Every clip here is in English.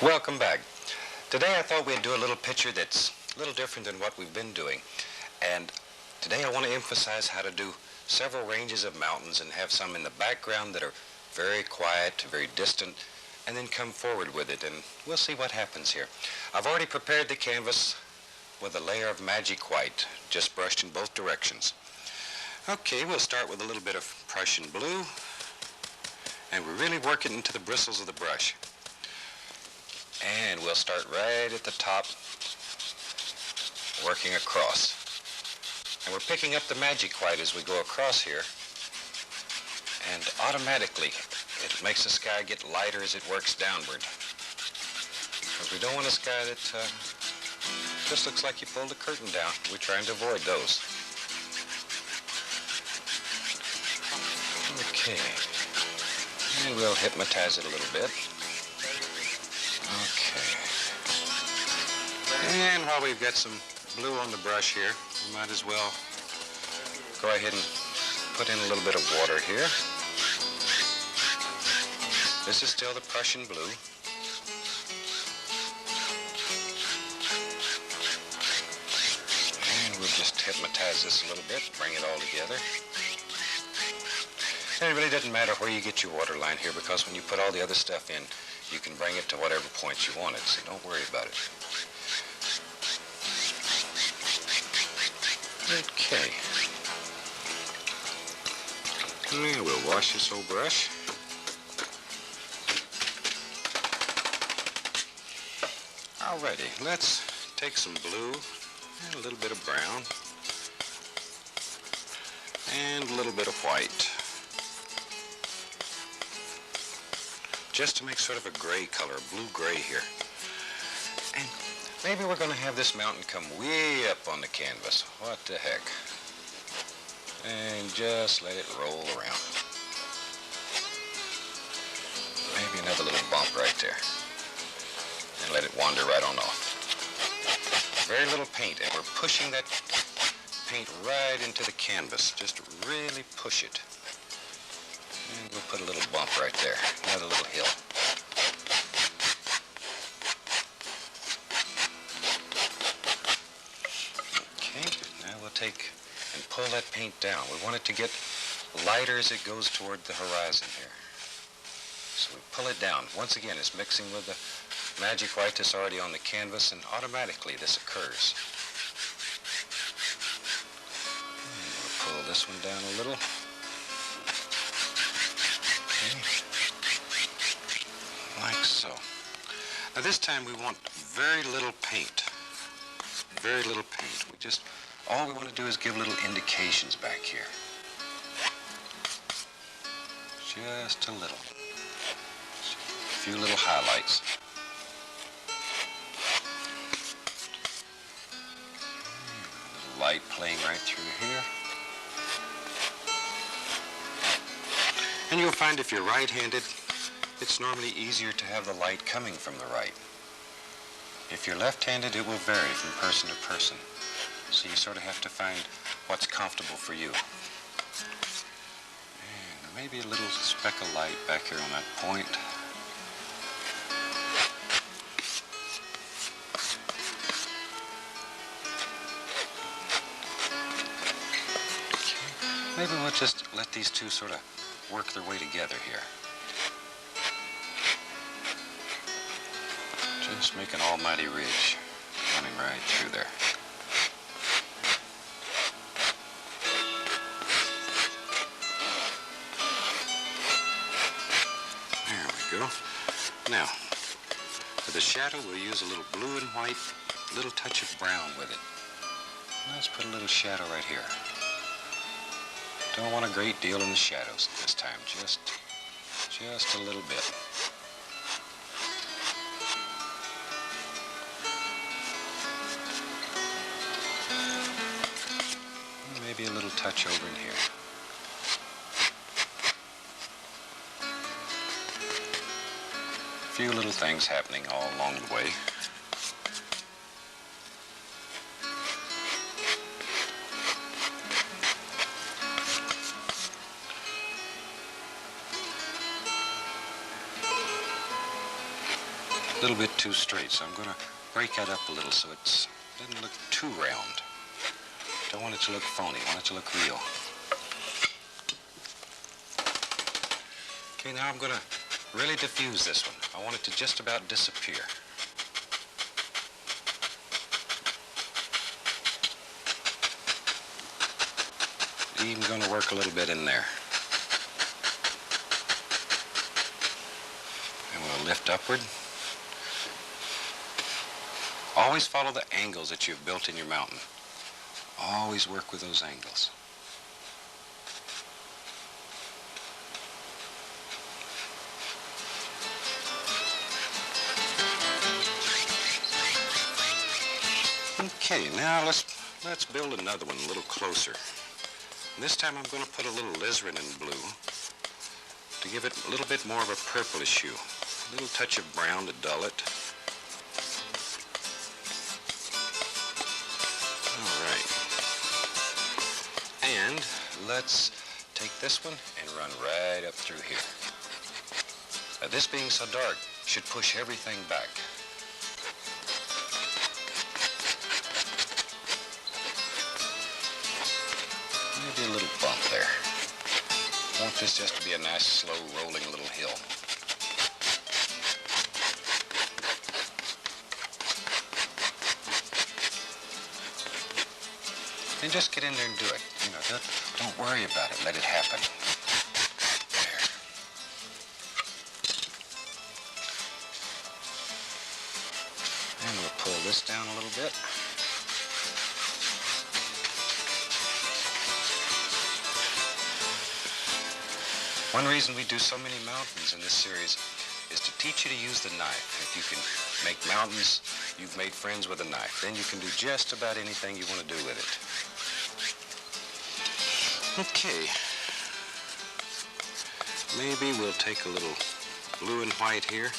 Welcome back. Today I thought we'd do a little picture that's a little different than what we've been doing. And today I want to emphasize how to do several ranges of mountains and have some in the background that are very quiet, very distant, and then come forward with it, and we'll see what happens here. I've already prepared the canvas with a layer of magic white, just brushed in both directions. Okay, we'll start with a little bit of Prussian blue, and we really work it into the bristles of the brush. And we'll start right at the top, working across. And we're picking up the magic white as we go across here, and automatically it makes the sky get lighter as it works downward. Because we don't want a sky that just looks like you pulled a curtain down. We're trying to avoid those. Okay. And we'll hypnotize it a little bit. Okay. And while we've got some blue on the brush here, we might as well go ahead and put in a little bit of water here. This is still the Prussian blue. And we'll just hypnotize this a little bit, bring it all together. And it really doesn't matter where you get your water line here, because when you put all the other stuff in, you can bring it to whatever point you want it, so don't worry about it. Okay. And we'll wash this old brush. Alrighty, let's take some blue and a little bit of brown and a little bit of white, just to make sort of a gray color, a blue-gray here. And maybe we're going to have this mountain come way up on the canvas. What the heck? And just let it roll around. Maybe another little bump right there. And let it wander right on off. Very little paint, and we're pushing that paint right into the canvas. Just really push it. And we'll put a little bump right there, another little hill. Okay, now we'll take and pull that paint down. We want it to get lighter as it goes toward the horizon here. So we pull it down. Once again, it's mixing with the magic white that's already on the canvas, and automatically this occurs. And we'll pull this one down a little. Like so. Now this time we want very little paint. Very little paint. All we want to do is give little indications back here. Just a little. A few little highlights. A little light playing right through here. And you'll find if you're right-handed, it's normally easier to have the light coming from the right. If you're left-handed, it will vary from person to person. So you sort of have to find what's comfortable for you. And maybe a little speck of light back here on that point. Okay. Maybe we'll just let these two sort of work their way together here. Just make an almighty ridge running right through there. There we go. Now, for the shadow, we'll use a little blue and white, a little touch of brown with it. Let's put a little shadow right here. Don't want a great deal in the shadows this time, just a little bit. Maybe a little touch over in here. A few little things happening all along the way. a little bit too straight, so I'm going to break that up a little so it doesn't look too round. Don't want it to look phony, I want it to look real. Okay, now I'm going to really diffuse this one. I want it to just about disappear. Even going to work a little bit in there. And we'll lift upward. Always follow the angles that you've built in your mountain. Always work with those angles. Okay, now let's build another one a little closer. And this time I'm going to put a little alizarin in blue to give it a little bit more of a purplish hue. A little touch of brown to dull it. And let's take this one and run right up through here. Now, this being so dark should push everything back. Maybe a little bump there. I want this just to be a nice, slow, rolling little hill. And just get in there and do it. You know, don't worry about it. Let it happen. There. And we'll pull this down a little bit. One reason we do so many mountains in this series is to teach you to use the knife. If you can make mountains, you've made friends with a knife. Then you can do just about anything you want to do with it. Okay, maybe we'll take a little blue and white here.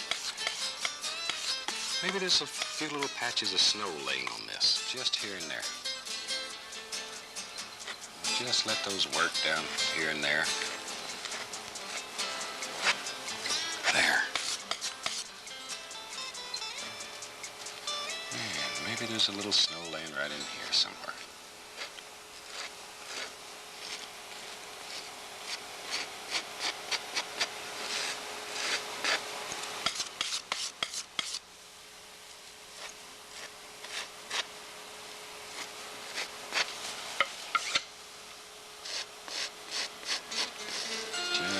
Maybe there's a few little patches of snow laying on this, just here and there. Just let those work down here and there. There. And maybe there's a little snow laying right in here somewhere.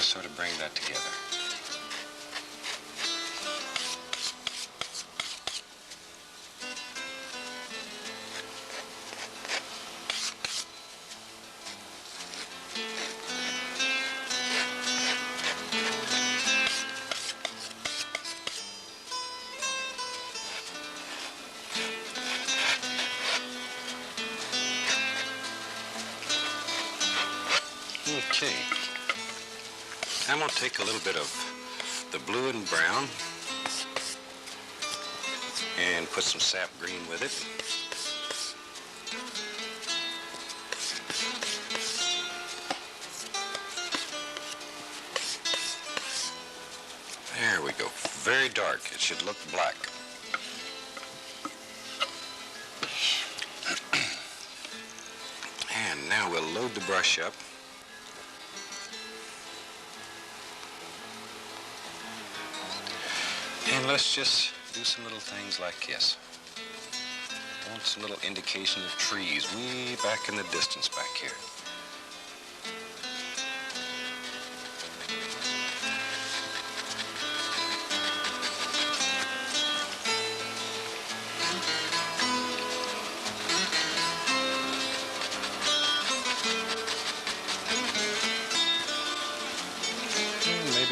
Sort of bring that together. Okay. I'm going to take a little bit of the blue and brown and put some sap green with it. There we go. Very dark. It should look black. And now we'll load the brush up. And let's just do some little things like this. I want some little indication of trees way back in the distance back here.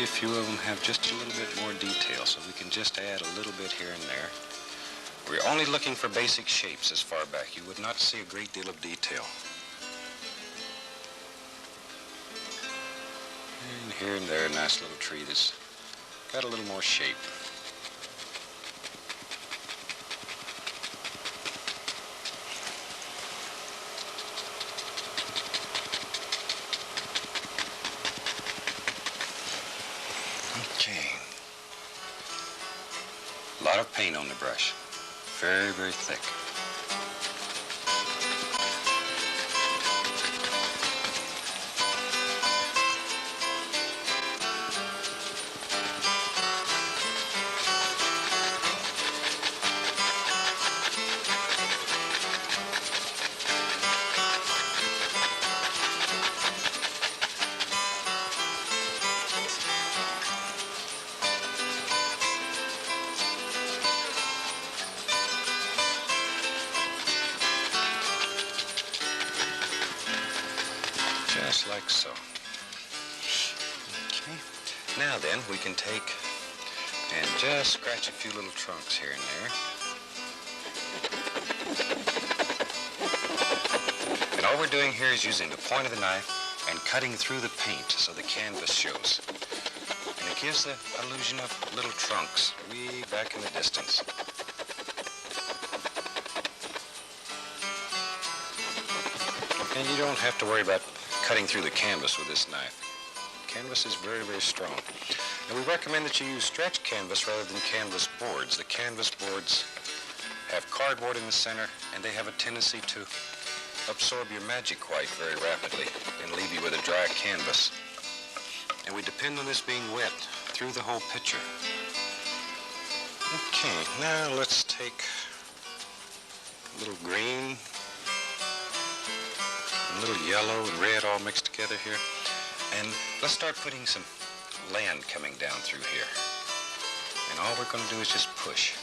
A few of them have just a little bit more detail, so we can just add a little bit here and there. We're only looking for basic shapes as far back. You would not see a great deal of detail. And here and there, a nice little tree that's got a little more shape. Okay. A lot of paint on the brush. Very, very thick. Just like so. Okay. Now then, we can take and just scratch a few little trunks here and there. And all we're doing here is using the point of the knife and cutting through the paint so the canvas shows. And it gives the illusion of little trunks way back in the distance. And you don't have to worry about cutting through the canvas with this knife. Canvas is very, very strong. And we recommend that you use stretch canvas rather than canvas boards. The canvas boards have cardboard in the center, and they have a tendency to absorb your magic white very rapidly and leave you with a dry canvas. And we depend on this being wet through the whole picture. Okay, now let's take a little green, a little yellow and red all mixed together here. And let's start putting some land coming down through here. And all we're going to do is just push.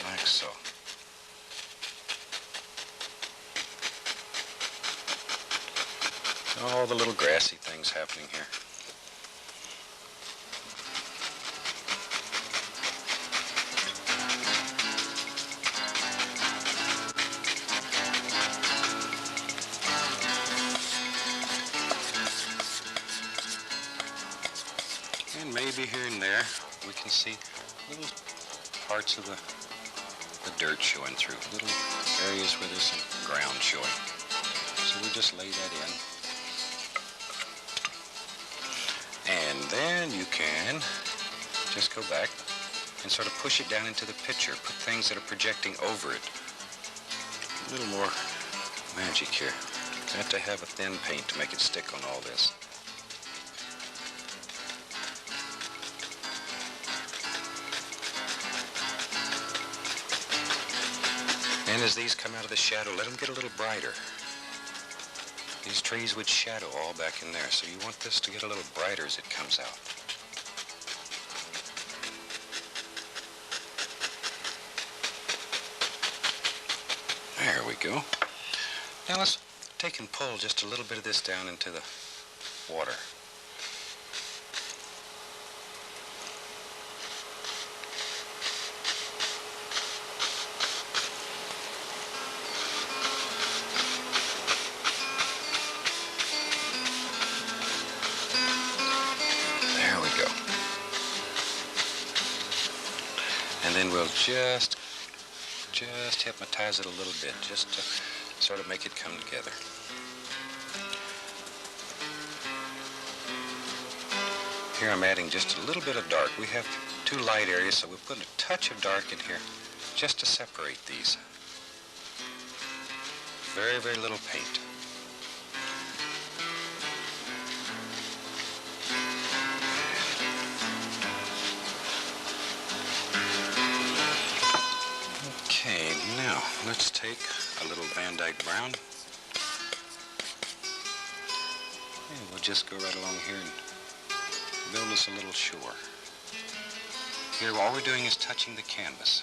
Like so. All the little grassy things happening here. And maybe here and there we can see little parts of the dirt showing through, little areas where there's some ground showing. So we just lay that in. And then you can just go back and sort of push it down into the picture, put things that are projecting over it. A little more magic here. Got to have a thin paint to make it stick on all this. And as these come out of the shadow, let them get a little brighter. These trees would shadow all back in there, so you want this to get a little brighter as it comes out. There we go. Now let's take and pull just a little bit of this down into the water. And then we'll just hypnotize it a little bit, just to sort of make it come together. Here I'm adding just a little bit of dark. We have two light areas, so we'll put a touch of dark in here just to separate these. Very, very little paint. Okay, now let's take a little Van Dyke brown. And we'll just go right along here and build us a little shore. Here all we're doing is touching the canvas.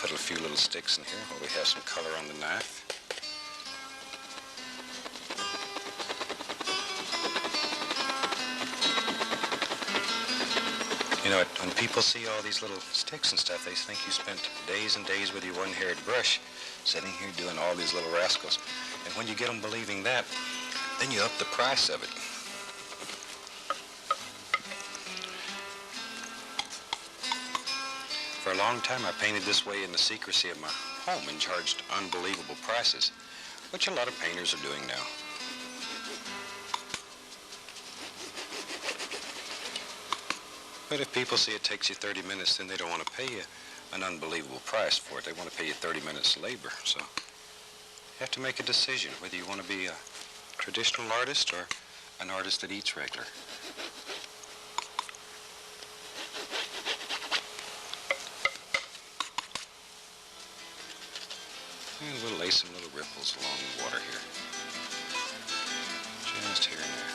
Put a few little sticks in here while we have some color on the knife. You know, when people see all these little sticks and stuff, they think you spent days and days with your one-haired brush sitting here doing all these little rascals. And when you get them believing that, then you up the price of it. For a long time, I painted this way in the secrecy of my home and charged unbelievable prices, which a lot of painters are doing now. But if people see it takes you 30 minutes, then they don't want to pay you an unbelievable price for it. They want to pay you 30 minutes labor. So you have to make a decision whether you want to be a traditional artist or an artist that eats regular. And we'll lay some little ripples along the water here. Just here and there.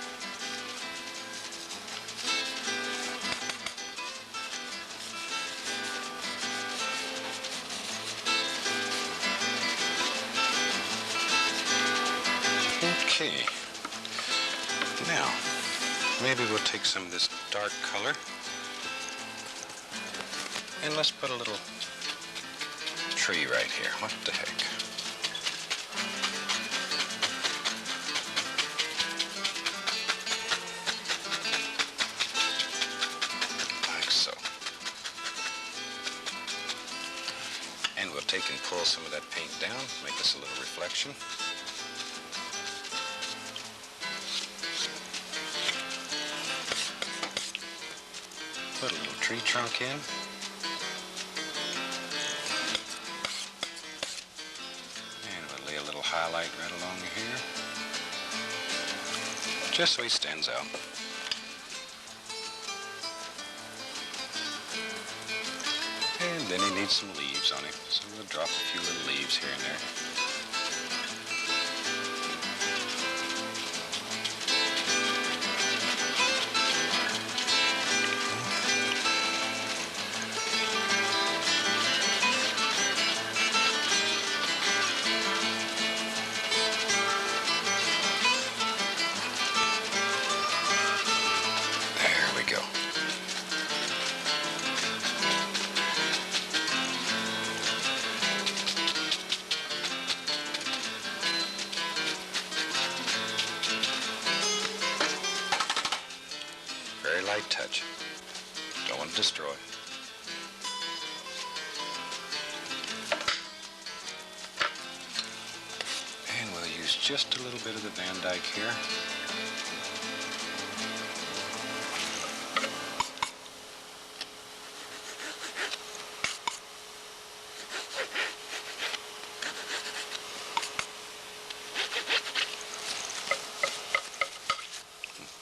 Okay. Now, maybe we'll take some of this dark color and let's put a little tree right here. What the heck? Like so. And we'll take and pull some of that paint down, make us a little reflection. Put a little tree trunk in. And we'll lay a little highlight right along here. Just so he stands out. And then he needs some leaves on him. So we'll drop a few little leaves here and there. Very light touch. Don't want to destroy. And we'll use just a little bit of the Van Dyke here.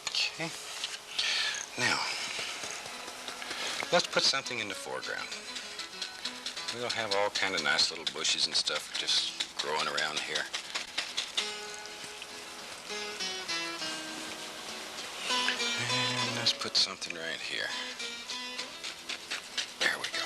Okay. Now, let's put something in the foreground. We'll have all kind of nice little bushes and stuff just growing around here. And let's put something right here. There we go.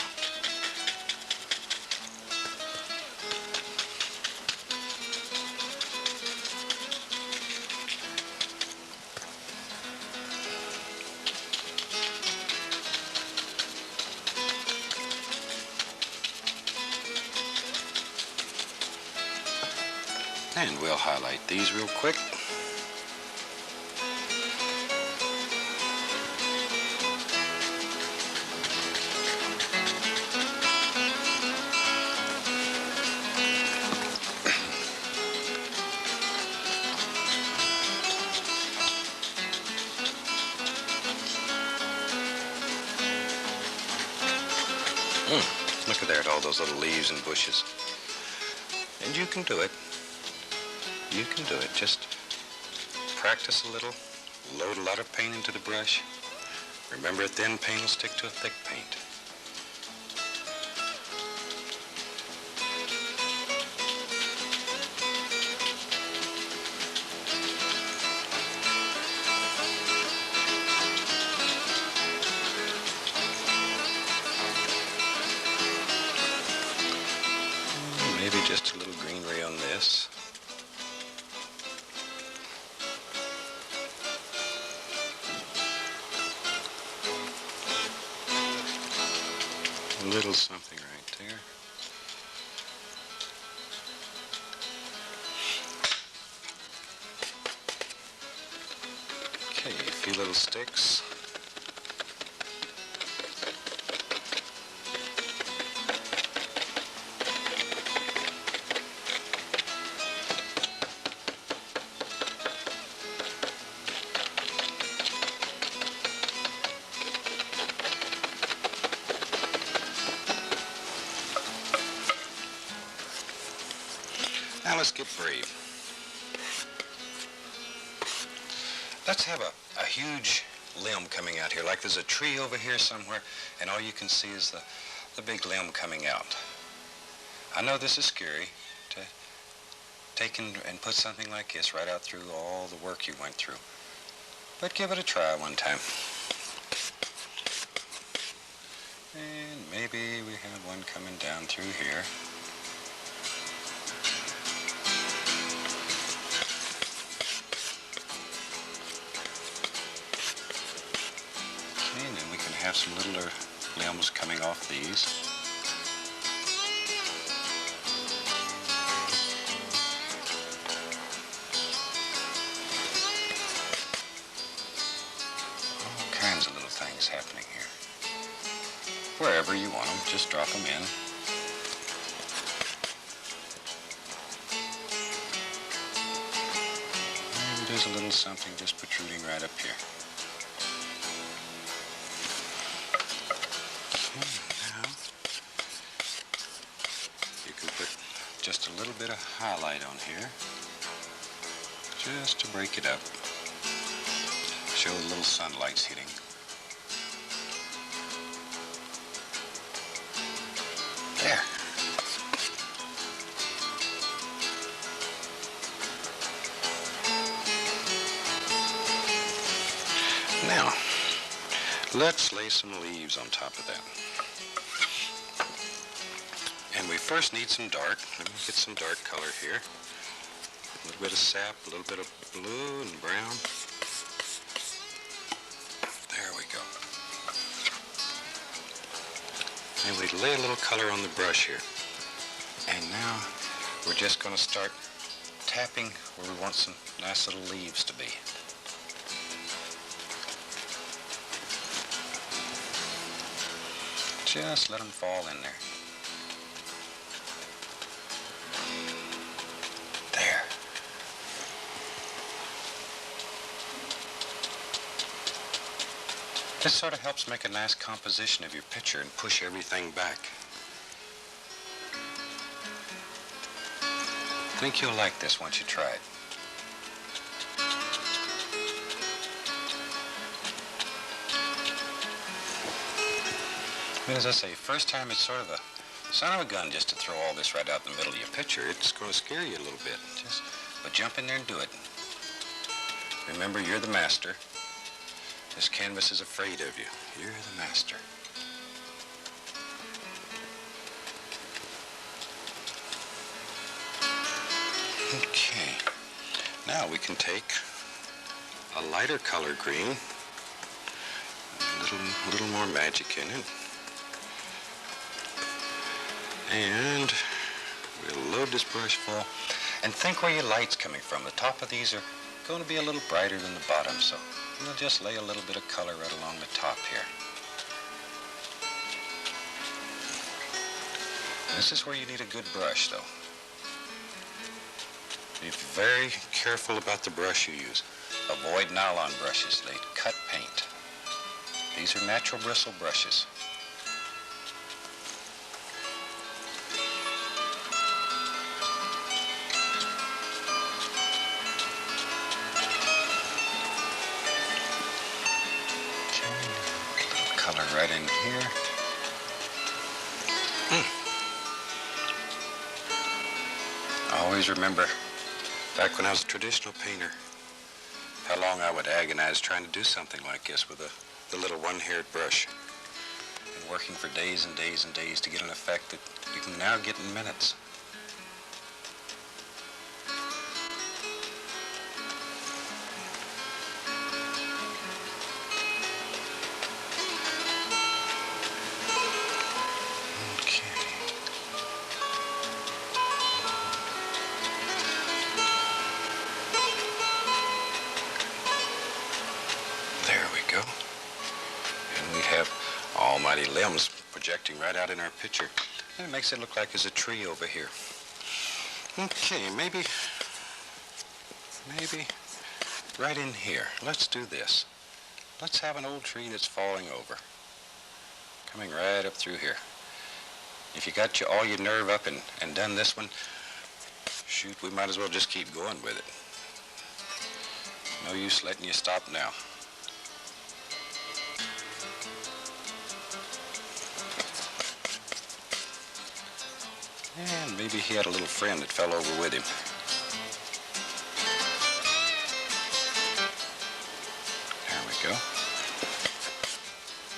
And we'll highlight these real quick. Look at there at all those little leaves and bushes. And you can do it. You can do it. Just practice a little, load a lot of paint into the brush. Remember, a thin paint will stick to a thick paint. Maybe just a little greenery on this. A little something right there. Okay, a few little sticks. Now let's get brave. Let's have a huge limb coming out here, like there's a tree over here somewhere, and all you can see is the big limb coming out. I know this is scary, to take and put something like this right out through all the work you went through. But give it a try one time. And maybe we have one coming down through here. Okay, and then we can have some littler limbs coming off these. All kinds of little things happening here. Wherever you want them, just drop them in. And there's a little something just protruding right up here. Now, you can put just a little bit of highlight on here, just to break it up. Show the little sunlight's hitting. There. Now, let's lay some leaves on top of that. And we first need some dark. Let me get some dark color here. A little bit of sap, a little bit of blue and brown. There we go. And we lay a little color on the brush here. And now we're just going to start tapping where we want some nice little leaves to be. Just let them fall in there. There. This sort of helps make a nice composition of your picture and push everything back. I think you'll like this once you try it. But as I say, first time it's sort of a son of a gun just to throw all this right out in the middle of your picture. It's going to scare you a little bit. But jump in there and do it. Remember, you're the master. This canvas is afraid of you. You're the master. Okay. Now we can take a lighter color green, a little more magic in it. And we'll load this brush full. And think where your light's coming from. The top of these are going to be a little brighter than the bottom, so we'll just lay a little bit of color right along the top here. This is where you need a good brush, though. Be very careful about the brush you use. Avoid nylon brushes. They cut paint. These are natural bristle brushes. Color right in here. I always remember back when I was a traditional painter how long I would agonize trying to do something like this with the little one-haired brush, and working for days and days and days to get an effect that you can now get in minutes. Almighty limbs projecting right out in our picture. And it makes it look like there's a tree over here. Okay, maybe right in here. Let's do this. Let's have an old tree that's falling over. Coming right up through here. If you got all your nerve up and done this one, Shoot, we might as well just keep going with it. No use letting you stop now. And maybe he had a little friend that fell over with him. There we go.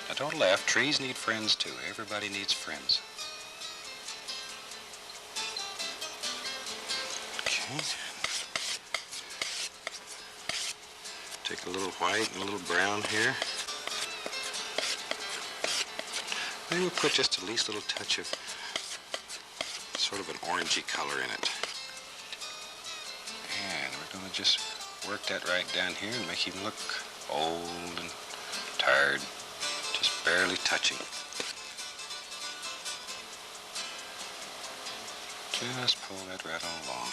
Now don't laugh, trees need friends too. Everybody needs friends. Okay. Take a little white and a little brown here. Maybe we'll put just the least little touch of sort of an orangey color in it. And we're going to just work that right down here and make him look old and tired, just barely touching. Just pull that right on along,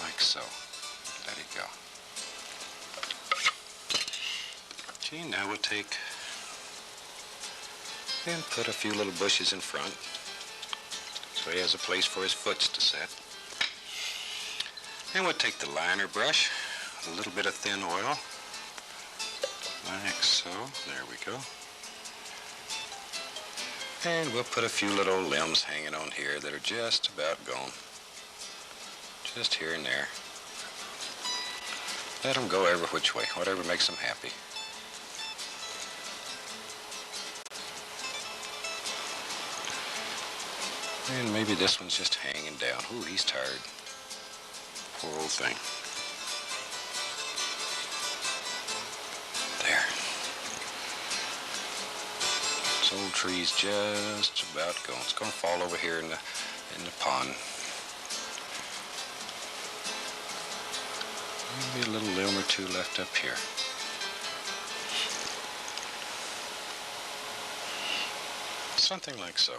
like so. Let it go. Okay, now we'll take and put a few little bushes in front, so he has a place for his foots to set. And we'll take the liner brush with a little bit of thin oil, like so. There we go. And we'll put a few little limbs hanging on here that are just about gone. Just here and there. Let them go every which way, whatever makes them happy. And maybe this one's just hanging down. Ooh, he's tired. Poor old thing. There. This old tree's just about gone. It's going to fall over here in the pond. Maybe a little limb or two left up here. Something like so.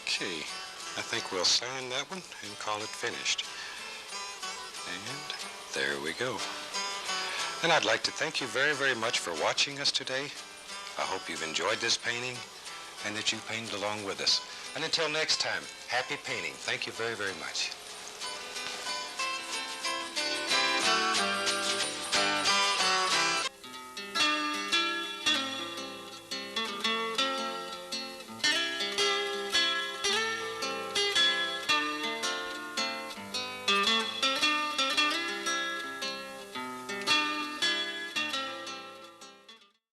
Okay, I think we'll sign that one and call it finished. And there we go. And I'd like to thank you very, very much for watching us today. I hope you've enjoyed this painting and that you painted along with us. And until next time, happy painting. Thank you very, very much.